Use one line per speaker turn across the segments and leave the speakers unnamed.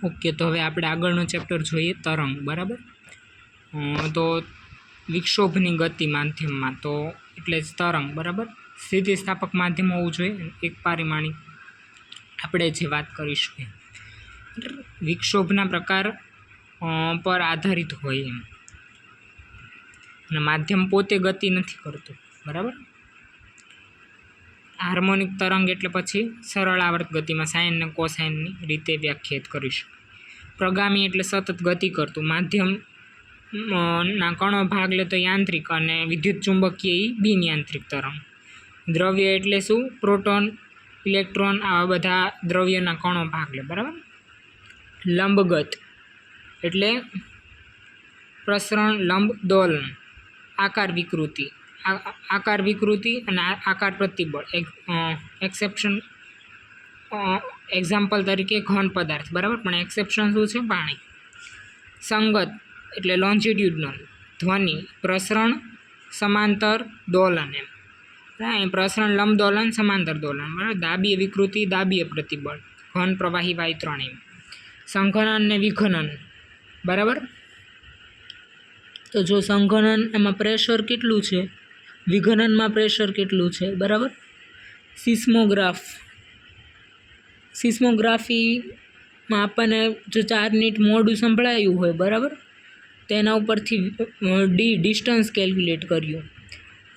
Okay, તો હવે આપણે આગળનો ચેપ્ટર જોઈએ તરંગ, બરાબર. તો વિક્ષોભની ગતિ માધ્યમમાં તો એટલે જ તરંગ, બરાબર. સ્થિતિસ્થાપક માધ્યમ હોવું જોઈએ, એક પારિમાણિક આપણે જે વાત કરીશું વિક્ષોભના પ્રકાર પર આધારિત હોય એમ, અને માધ્યમ પોતે ગતિ નથી કરતું, બરાબર. હાર્મોનિક તરંગ એટલે પછી સરળ આવર્ત ગતિમાં સાઇન અને કોસાઇનની રીતે વ્યાખ્યાયિત કરીશું. પ્રગામી એટલે સતત ગતિ કરતું, માધ્યમ ના કણો ભાગ લેતો યાંત્રિક અને વિદ્યુત ચુંબકીય બિન યાંત્રિક તરંગ. દ્રવ્ય એટલે શું? પ્રોટોન, ઇલેક્ટ્રોન, આવા બધા દ્રવ્યના કણો ભાગ લે, બરાબર. લંબગત એટલે પ્રસરણ, લંબ, દોલન, આકાર વિકૃતિ, અને આકાર પ્રતિબળ. એક્ઝામ્પલ તરીકે ઘન પદાર્થ, બરાબર, પણ એક્સેપ્શન શું છે? પાણી. સંગત એટલે લોન્જિટ્યુડનલ, ધ્વનિ, પ્રસરણ, સમાંતર, દોલન એમ. પ્રસરણ, લંબ, દોલન, સમાંતર, દોલન, બરાબર. દાબીય વિકૃતિ, દાબીય પ્રતિબળ, ઘન, પ્રવાહી, વાયુ, ત્રણ એમ. સંઘનન અને વિઘનન, બરાબર. તો જો સંઘનન એમાં પ્રેશર કેટલું છે, વિઘનનમાં પ્રેશર કેટલું છે, બરાબર. સિસ્મોગ્રાફીમાં આપણને જો 4 મિનિટ મોડું સંભળાયું હોય, બરાબર, તેના ઉપરથી ડિસ્ટન્સ કેલ્ક્યુલેટ કર્યું,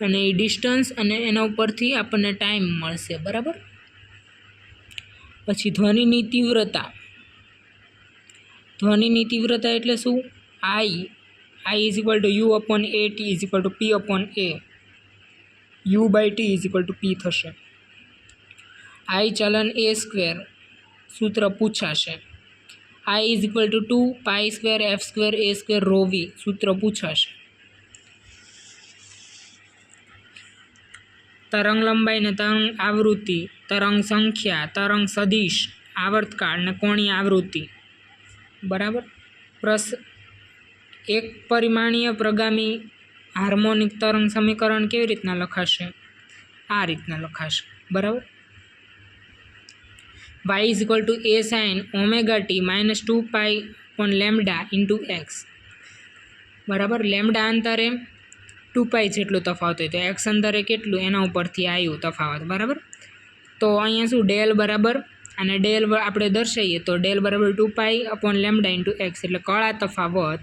અને એ ડિસ્ટન્સ અને એના ઉપરથી આપણને ટાઈમ મળશે, બરાબર. પછી ધ્વનિની તીવ્રતા એટલે શું? I is equal to U upon A, T is equal to P upon A. U by T is equal to P થશે. I ચલન A સ્ક્વેર સૂત્ર પૂછાશે. I is equal to 2 pi square F square A square row V સૂત્ર પૂછાશે. તરંગ લંબાઈ ને તરંગ આવૃત્તિ, તરંગ સંખ્યા, તરંગ સદિશ, આવર્તકાળ ને કોણીય આવૃત્તિ, બરાબર. એક પરિમાણીય પ્રગામી હાર્મોનિક તરંગ સમીકરણ કેવી રીતના લખાશે? આ રીતના લખાશે, બરાબર. y is equal to a sin omega t minus 2 pi upon lambda into x, બરાબર. લેમ્ડા અંતરે 2 પાઈ જેટલું તફાવત હોય તો એક્સ અંતરે કેટલું એના ઉપરથી આવ્યું તફાવત, બરાબર. તો અહીંયા શું ડેલ બરાબર, અને ડેલ આપણે દર્શાવીએ તો ડેલ બરાબર 2 પાઈ અપોન લેમ્ડા ઇન્ટુ એક્સ, એટલે કળા તફાવત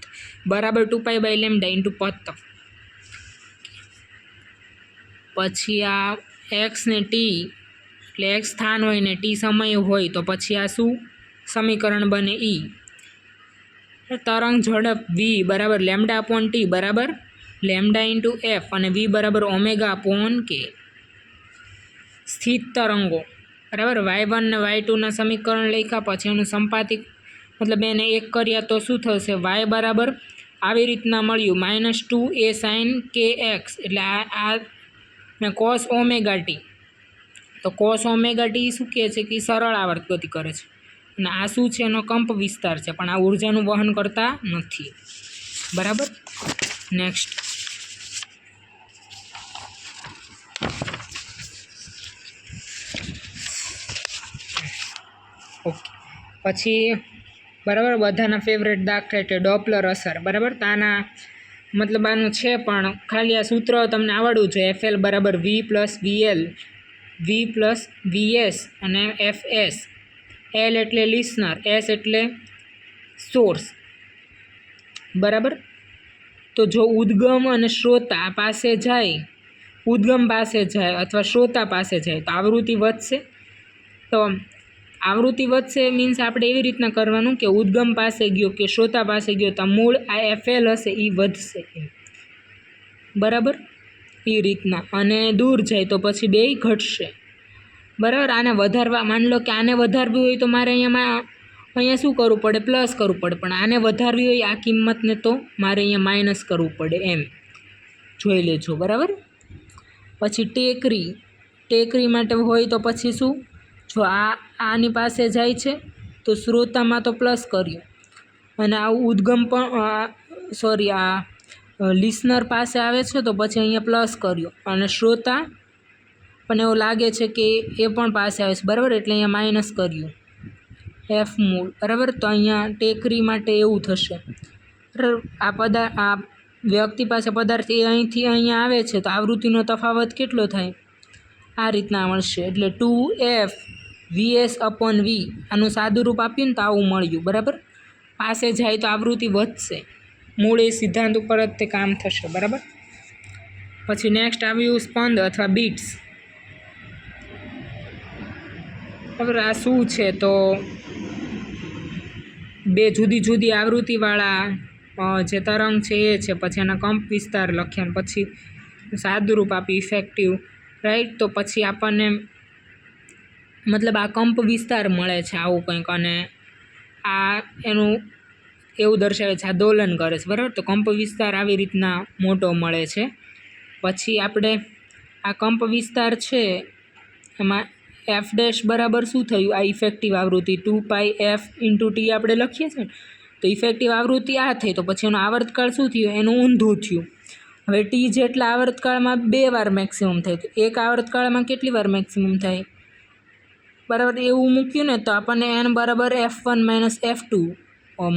બરાબર 2 પાઈ બાય લેમ્ડા ઇન્ટુ પદ તફાવત. પછી આ એક્સ ને ટી એટલે એક્સ સ્થાન હોય ને ટી સમય હોય તો પછી આ શું સમીકરણ બને? ઈ. તરંગ ઝડપ વી બરાબર લેમ્ડા અપોન ટી બરાબર લેમ્ડા ઇન્ટુ એફ, અને વી બરાબર ઓમેગા અપોન કે. સ્થિત તરંગો, બરાબર. y1 ને y2ના સમીકરણ લખ્યા, પછી એનું સંપાતિક મતલબ એને એક કર્યા તો શું થશે? y બરાબર આવી રીતના મળ્યું -2 a sin કે એક્સ, એટલે આ ને કોસ ઓમેગા ટી. તો કોસ ઓમેગા ટી શું કહે છે કે સરળ આવર્ત ગતિ કરે છે, અને આ શું છે? એનો કંપ વિસ્તાર છે, પણ આ ઉર્જાનું વહન કરતા નથી, બરાબર. નેક્સ્ટ ઓકે, પછી બરાબર બધાના ફેવરેટ દાખલા એટલે ડોપલર અસર, બરાબર. તો આના મતલબ આનું છે, પણ ખાલી આ સૂત્ર તમને આવડવું જોઈએ. FL બરાબર V plus VL, V plus VS અને FS. L એટલે લિસનર, S એટલે સોર્સ, બરાબર. તો જો ઉદ્ગમ અને શ્રોતા પાસે જાય, અથવા શ્રોતા પાસે જાય તો આવૃત્તિ વધશે. તો આવૃત્તિ વધશે મીન્સ આપણે એવી રીતના કરવાનું કે ઉદ્ગમ પાસે ગયો કે શ્રોતા પાસે ગયો તો મૂળ આ FL હશે એ વધશે, બરાબર, એ રીતના. અને દૂર જાય તો પછી બેય ઘટશે, બરાબર. આને વધારવા, માની લો કે આને વધારવી હોય તો મારે અહીંયા શું કરવું પડે? પ્લસ કરવું પડે. પણ આને વધારવી હોય આ કિંમતને તો મારે અહીંયા માઇનસ કરવું પડે, એમ જોઈ લેજો, બરાબર. પછી ટેકરી માટે હોય તો પછી શું? જો આની પાસે જાય છે તો શ્રોતામાં તો પ્લસ કર્યું, અને આ ઉદ્ગમ પણ આ લિસનર પાસે આવે છે તો પછી અહીંયા પ્લસ કર્યો, અને શ્રોતા પણ એવું લાગે છે કે એ પણ પાસે આવે છે, બરાબર, એટલે અહીંયા માઇનસ કર્યું, એફ મૂળ, બરાબર. તો અહીંયા ટેકરી માટે એવું થશે, બરાબર. આ વ્યક્તિ પાસે પદાર્થ એ અહીંથી અહીંયા આવે છે, તો આવૃત્તિનો તફાવત કેટલો થાય? આ રીતના મળશે. એટલે 2F VS/V આનું સાદું રૂપ આપ્યું ને તો આવું મળ્યું, બરાબર. પાસે જાય તો આવૃત્તિ વધશે, મૂળ એ સિદ્ધાંત ઉપર જ તે કામ થશે, બરાબર. પછી નેક્સ્ટ આવ્યું સ્પંદ અથવા બીટ્સ, બરાબર. આ શું છે? તો બે જુદી જુદી આવૃત્તિવાળા જે તરંગ છે એ છે, પછી એના કંપ વિસ્તાર લખ્યા, પછી સાદું રૂપ આપી ઇફેક્ટિવ, રાઈટ. તો પછી આપણને મતલબ આ કંપ વિસ્તાર મળે છે આવું કંઈક, અને આ એનું એવું દર્શાવે છે, આ દોલન કરે છે, બરાબર. તો કંપ વિસ્તાર આવી રીતના મોટો મળે છે. પછી આપણે આ કંપ વિસ્તાર છે એમાં એફ ડેશ બરાબર શું થયું? આ ઇફેક્ટિવ આવૃત્તિ 2πf × t આપણે લખીએ છીએ ને, તો ઇફેક્ટિવ આવૃત્તિ આ થઈ, તો પછી એનો આવર્તકાળ શું થયું? એનું ઊંધું થયું. હવે ટી જેટલા આવર્તકાળમાં 2 વાર મેક્સિમમ થાય, તો એક આવર્તકાળમાં કેટલી વાર મેક્સિમમ થાય? બરાબર. એવું મૂક્યું ને તો આપણને n બરાબર F1 - F2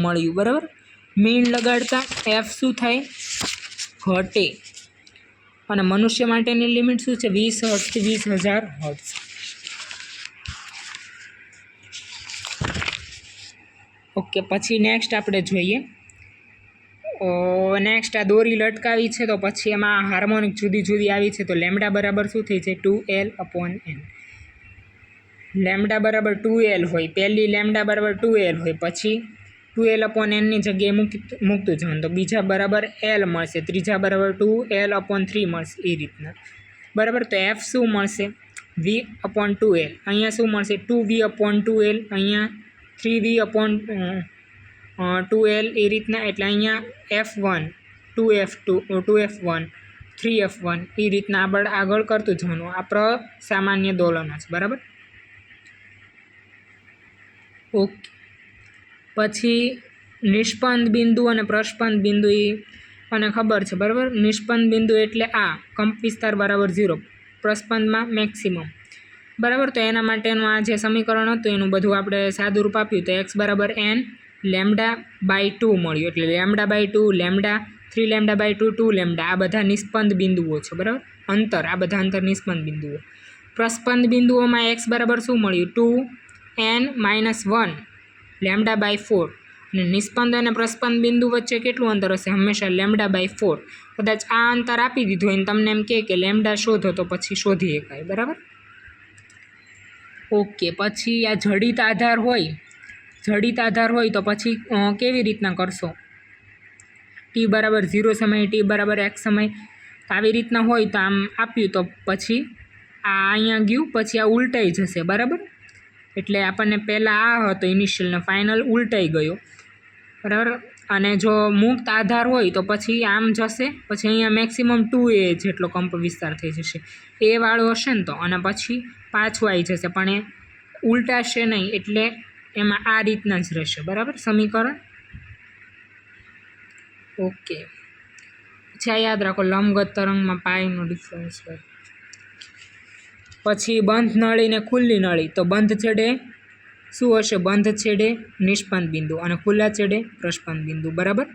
મળ્યું, બરાબર. મીણ લગાડતા એફ શું થાય? ઘટે. અને મનુષ્ય માટેની લિમિટ શું છે? 20 હર્ટ્ઝથી 20,000 હર્ટ્ઝ. ઓકે. પછી નેક્સ્ટ આપણે જોઈએ, નેક્સ્ટ આ દોરી લટકાવી છે, તો પછી એમાં હાર્મોનિક જુદી જુદી આવી છે, તો લેમ્ડા બરાબર શું થઈ છે? 2L/n. લેમ્ડા બરાબર 2L હોય, પહેલી લેમ્ડા બરાબર 2L હોય, પછી 2L/n ની જગ્યાએ મૂકતું જવાનું, તો બીજા બરાબર L મળશે, ત્રીજા બરાબર 2L/3 મળશે, એ રીતના, બરાબર. તો F શું મળશે? V/2L. અહીંયા શું મળશે? 2V/2L, અહીંયા 3V/2L, એ રીતના. એટલે અહીંયા F1 2F2 2F1 3F1 એ રીતના આગળ કરતું જવાનું. આ સામાન્ય દોલનો છે, બરાબર. ઓકે. પછી નિષ્પંદ બિંદુ અને પ્રસ્પંદ બિંદુ એ મને ખબર છે, બરાબર. નિષ્પંદ બિંદુ એટલે આ કંપ વિસ્તાર બરાબર 0, પ્રસ્પંદમાં મેક્સિમમ, બરાબર. તો એના માટેનું આ જે સમીકરણ હતું એનું બધું આપણે સાદું રૂપ આપ્યું, તો x બરાબર n λ/2 મળ્યું. એટલે λ/2, લેમ્ડા 3 λ/2 2 લેમ્ડા, આ બધા નિષ્પંદ બિંદુઓ છે, બરાબર. આ બધા અંતર નિષ્પંદ બિંદુઓ. પ્રસ્પંદ બિંદુઓમાં x બરાબર શું મળ્યું? 2n - 1 λ/4. અને નિષ્પંદ અને પ્રસ્પંદ બિંદુ વચ્ચે કેટલું અંતર હશે? હંમેશા λ/4. કદાચ આ અંતર આપી દીધું હોય ને તમને એમ કે લેમ્ડા શોધો, તો પછી શોધી શકાય, બરાબર. ઓકે. પછી આ જડિત આધાર હોય તો પછી કેવી રીતના કરશો? t બરાબર 0 સમય, t બરાબર x સમય, આવી રીતના હોય તો આમ આપ્યું, તો પછી આ અહીંયા ગયું, પછી આ ઉલટાઈ જશે, બરાબર. એટલે આપણને પહેલાં આ હતો ઇનિશિયલ ને ફાઇનલ ઉલટાઈ ગયો, બરાબર. અને જો મુક્ત આધાર હોય તો પછી આમ જશે, પછી અહીંયા મેક્સિમમ 2a જેટલો કંપ વિસ્તાર થઈ જશે, એ વાળો હશે ને તો, અને પછી પાછું આવી જશે, પણ એ ઉલટાશે નહીં, એટલે એમાં આ રીતના જ રહેશે, બરાબર સમીકરણ. ઓકે. પછી આ યાદ રાખો, લંબગત તરંગમાં પાઈનો ડિફરન્સ હોય. પછી બંધ નળી ને ખુલ્લી નળી, તો બંધ છેડે શું હશે? બંધ છેડે નિષ્પંદ બિંદુ અને ખુલ્લા છેડે પ્રસ્પંદ બિંદુ, બરાબર.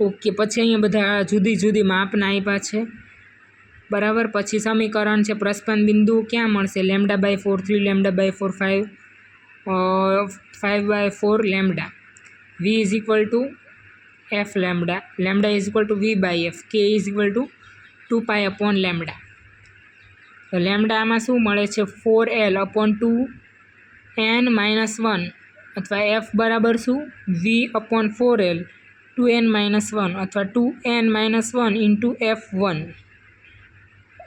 ઓકે. પછી અહીંયા બધા જુદી જુદી માપના આપ્યા છે, બરાબર. પછી સમીકરણ છે, પ્રસ્પંદ બિંદુ ક્યાં મળશે? λ/4 3 λ/4 5/4 lambda. V = F lambda, lambda = V/F, K = 2π/λ. તો લેમ્ડામાં શું મળે છે? 4L/2n - 1, અથવા F બરાબર શું? V/4L 2n - 1, અથવા 2n - 1 × F1.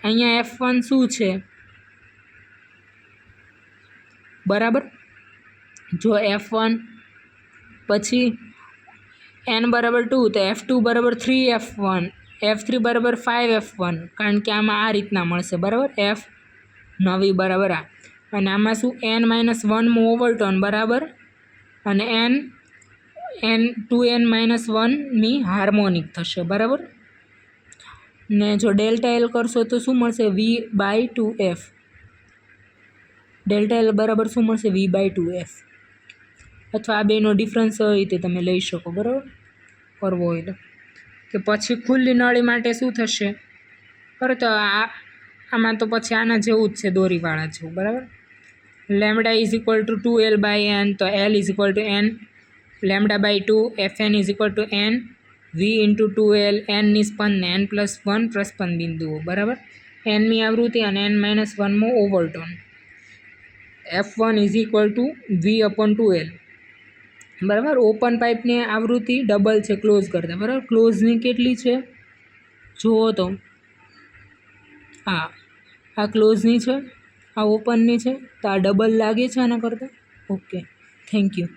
અહીંયા F1 શું છે? બરાબર. જો F1 પછી n બરાબર 2, તો F2 બરાબર 3F1, F3 બરાબર 5F1, કારણ કે આમાં આ રીતના મળશે, બરાબર. F નવી બરાબર આ, અને આમાં શું? n - 1 ઓવરટર્ન, બરાબર. અને n 2n - 1 ની હાર્મોનિક થશે, બરાબર. ને જો ડેલ્ટા L કરશો તો શું મળશે? V/2F. ડેલ્ટા એલ બરાબર શું મળશે? V/2F, અથવા આ બેનો ડિફરન્સ એ રીતે તમે લઈ શકો, બરાબર, કરવો હોય તો. કે પછી ખુલ્લી નળી માટે શું થશે? બરાબર, તો આમાં તો પછી આના જેવું જ છે, દોરીવાળા જેવું, બરાબર. Lambda is equal to 2L/n, તો L is equal to n લેમડા/2, Fn is equal to n V into 2L, n ની સ્પંદને n+1 પ્રસ્પંદ બિંદુઓ, બરાબર. nમી આવૃત્તિ અને n-1મો ઓવરટોન. F1 is equal to V/2L, બરાબર. ઓપન પાઇપની આવૃત્તિ ડબલ છે ક્લોઝ કરતાં, બરાબર. ક્લોઝની કેટલી છે જુઓ તો, આ ક્લોઝની છે, આ ઓપનની છે, તો આ ડબલ લાગે છે આના કરતાં. Okay, thank you.